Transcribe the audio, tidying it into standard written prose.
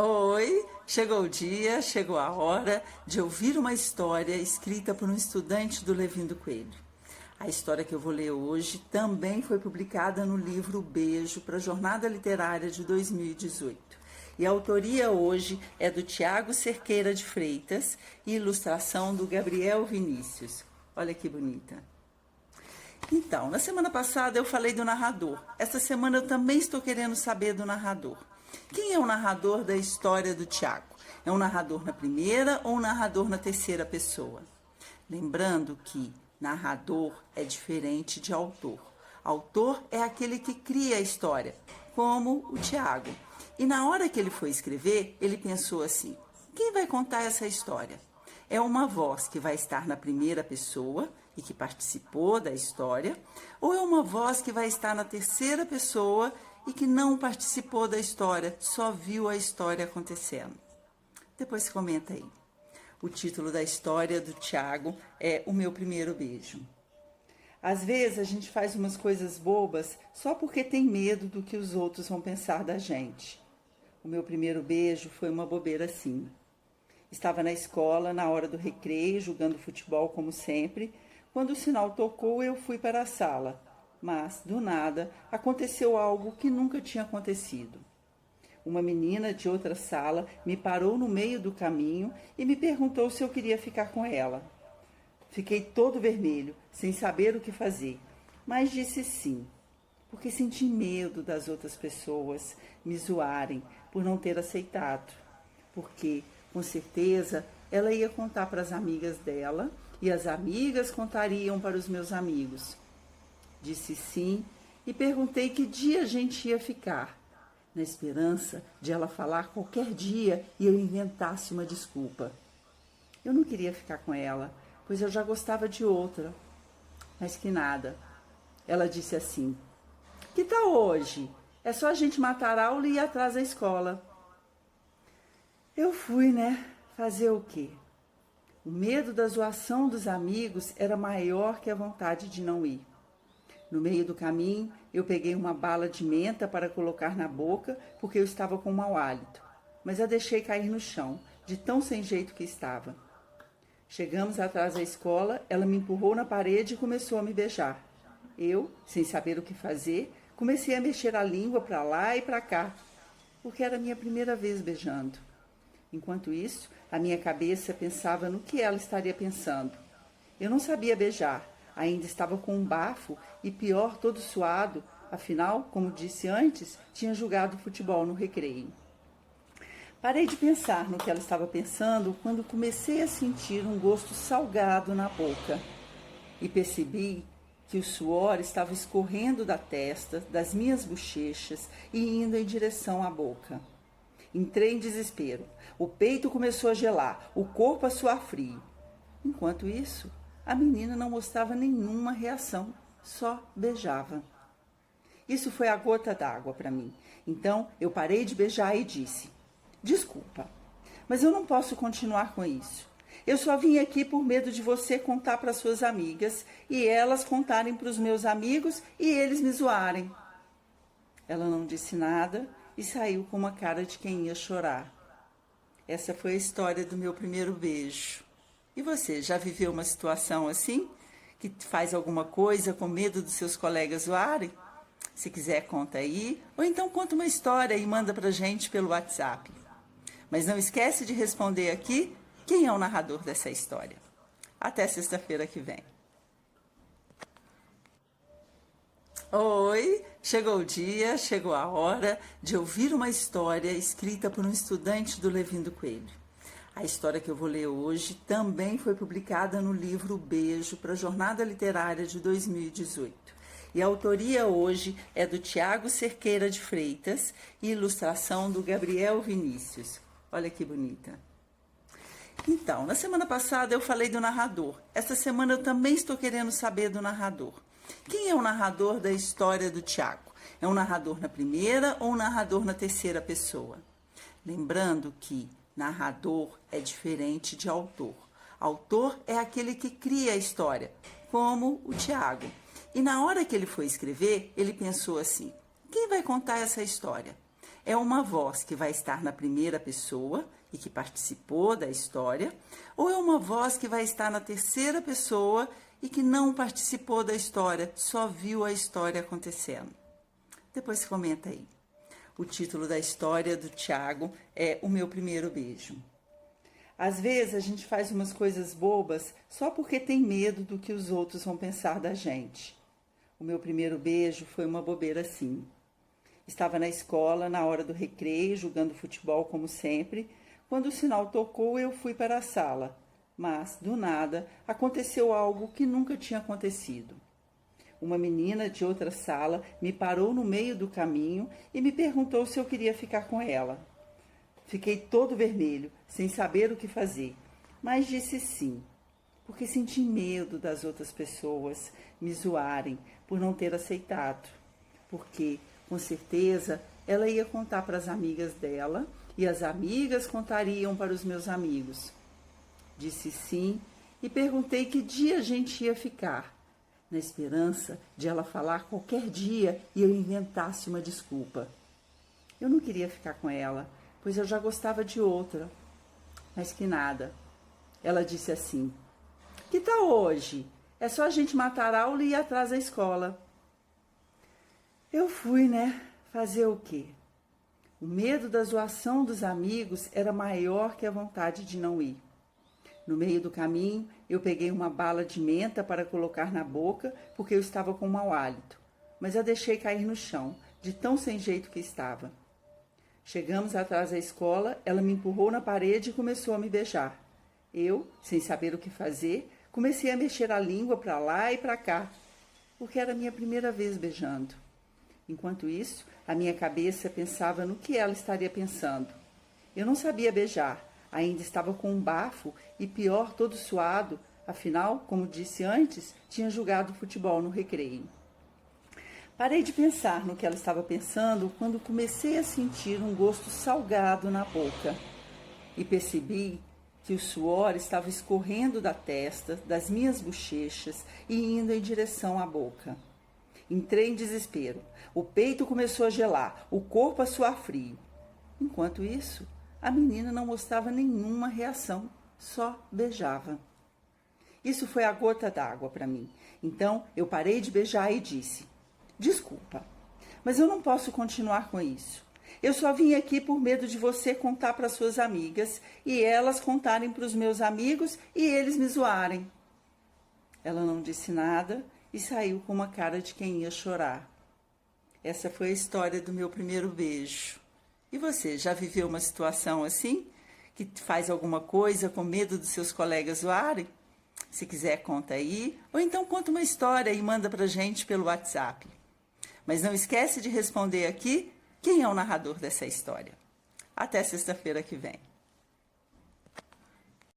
Oi, chegou o dia, chegou a hora de ouvir uma história escrita por um estudante do Levindo Coelho. A história que eu vou ler hoje também foi publicada no livro Beijo para a Jornada Literária de 2018. E a autoria hoje é do Tiago Cerqueira de Freitas e ilustração do Gabriel Vinícius. Olha que bonita. Então, na semana passada eu falei do narrador. Essa semana eu também estou querendo saber do narrador. Quem é o narrador da história do Tiago? É um narrador na primeira ou um narrador na terceira pessoa? Lembrando que narrador é diferente de autor. Autor é aquele que cria a história, como o Tiago. E na hora que ele foi escrever, ele pensou assim: quem vai contar essa história? É uma voz que vai estar na primeira pessoa e que participou da história, ou é uma voz que vai estar na terceira pessoa e que não participou da história, só viu a história acontecendo? Depois você comenta aí. O título da história do Tiago é O Meu Primeiro Beijo. Às vezes a gente faz umas coisas bobas só porque tem medo do que os outros vão pensar da gente. O meu primeiro beijo foi uma bobeira assim. Estava na escola, na hora do recreio, jogando futebol como sempre. Quando o sinal tocou, eu fui para a sala. Mas, do nada, aconteceu algo que nunca tinha acontecido. Uma menina de outra sala me parou no meio do caminho e me perguntou se eu queria ficar com ela. Fiquei todo vermelho, sem saber o que fazer, mas disse sim, porque senti medo das outras pessoas me zoarem por não ter aceitado, porque, com certeza, ela ia contar para as amigas dela e as amigas contariam para os meus amigos. Disse sim e perguntei que dia a gente ia ficar, na esperança de ela falar qualquer dia e eu inventasse uma desculpa. Eu não queria ficar com ela, pois eu já gostava de outra. Mas que nada. Ela disse assim: que tal hoje? É só a gente matar a aula e ir atrás da escola. Eu fui, né? Fazer o quê? O medo da zoação dos amigos era maior que a vontade de não ir. No meio do caminho, eu peguei uma bala de menta para colocar na boca, porque eu estava com mau hálito, mas a deixei cair no chão, de tão sem jeito que estava. Chegamos atrás da escola, ela me empurrou na parede e começou a me beijar. Eu, sem saber o que fazer, comecei a mexer a língua para lá e para cá, porque era a minha primeira vez beijando. Enquanto isso, a minha cabeça pensava no que ela estaria pensando. Eu não sabia beijar, ainda estava com um bafo e, pior, todo suado. Afinal, como disse antes, tinha jogado futebol no recreio. Parei de pensar no que ela estava pensando quando comecei a sentir um gosto salgado na boca. E percebi que o suor estava escorrendo da testa, das minhas bochechas e indo em direção à boca. Entrei em desespero. O peito começou a gelar, o corpo a suar frio. Enquanto isso, a menina não mostrava nenhuma reação, só beijava. Isso foi a gota d'água para mim. Então, eu parei de beijar e disse: desculpa, mas eu não posso continuar com isso. Eu só vim aqui por medo de você contar para suas amigas e elas contarem para os meus amigos e eles me zoarem. Ela não disse nada e saiu com uma cara de quem ia chorar. Essa foi a história do meu primeiro beijo. E você, já viveu uma situação assim? Que faz alguma coisa com medo dos seus colegas zoarem? Se quiser, conta aí. Ou então conta uma história e manda pra gente pelo WhatsApp. Mas não esquece de responder aqui quem é o narrador dessa história. Até sexta-feira que vem. Oi, chegou o dia, chegou a hora de ouvir uma história escrita por um estudante do Levindo Coelho. A história que eu vou ler hoje também foi publicada no livro Beijo para a Jornada Literária de 2018. E a autoria hoje é do Tiago Cerqueira de Freitas e ilustração do Gabriel Vinícius. Olha que bonita. Então, na semana passada eu falei do narrador. Essa semana eu também estou querendo saber do narrador. Quem é o narrador da história do Tiago? É um narrador na primeira ou um narrador na terceira pessoa? Lembrando que narrador é diferente de autor. Autor é aquele que cria a história, como o Tiago. E na hora que ele foi escrever, ele pensou assim: quem vai contar essa história? É uma voz que vai estar na primeira pessoa e que participou da história, ou é uma voz que vai estar na terceira pessoa e que não participou da história, só viu a história acontecendo? Depois comenta aí. O título da história do Tiago é O Meu Primeiro Beijo. Às vezes a gente faz umas coisas bobas só porque tem medo do que os outros vão pensar da gente. O meu primeiro beijo foi uma bobeira assim. Estava na escola, na hora do recreio, jogando futebol como sempre. Quando o sinal tocou, eu fui para a sala. Mas, do nada, aconteceu algo que nunca tinha acontecido. Uma menina de outra sala me parou no meio do caminho e me perguntou se eu queria ficar com ela. Fiquei todo vermelho, sem saber o que fazer, mas disse sim, porque senti medo das outras pessoas me zoarem por não ter aceitado, porque, com certeza, ela ia contar para as amigas dela e as amigas contariam para os meus amigos. Disse sim e perguntei que dia a gente ia ficar, na esperança de ela falar qualquer dia e eu inventasse uma desculpa. Eu não queria ficar com ela, pois eu já gostava de outra. Mas que nada. Ela disse assim: que tal hoje? É só a gente matar a aula e ir atrás da escola. Eu fui, né? Fazer o quê? O medo da zoação dos amigos era maior que a vontade de não ir. No meio do caminho, eu peguei uma bala de menta para colocar na boca, porque eu estava com mau hálito, mas a deixei cair no chão, de tão sem jeito que estava. Chegamos atrás da escola, ela me empurrou na parede e começou a me beijar. Eu, sem saber o que fazer, comecei a mexer a língua para lá e para cá, porque era a minha primeira vez beijando. Enquanto isso, a minha cabeça pensava no que ela estaria pensando. Eu não sabia beijar, ainda estava com um bafo e, pior, todo suado. Afinal, como disse antes, tinha jogado futebol no recreio. Parei de pensar no que ela estava pensando quando comecei a sentir um gosto salgado na boca. E percebi que o suor estava escorrendo da testa, das minhas bochechas e indo em direção à boca. Entrei em desespero. O peito começou a gelar, o corpo a suar frio. Enquanto isso, a menina não mostrava nenhuma reação, só beijava. Isso foi a gota d'água para mim. Então eu parei de beijar e disse: desculpa, mas eu não posso continuar com isso. Eu só vim aqui por medo de você contar para suas amigas e elas contarem para os meus amigos e eles me zoarem. Ela não disse nada e saiu com uma cara de quem ia chorar. Essa foi a história do meu primeiro beijo. E você, já viveu uma situação assim? Que faz alguma coisa com medo dos seus colegas zoarem? Se quiser, conta aí. Ou então conta uma história e manda pra gente pelo WhatsApp. Mas não esquece de responder aqui quem é o narrador dessa história. Até sexta-feira que vem.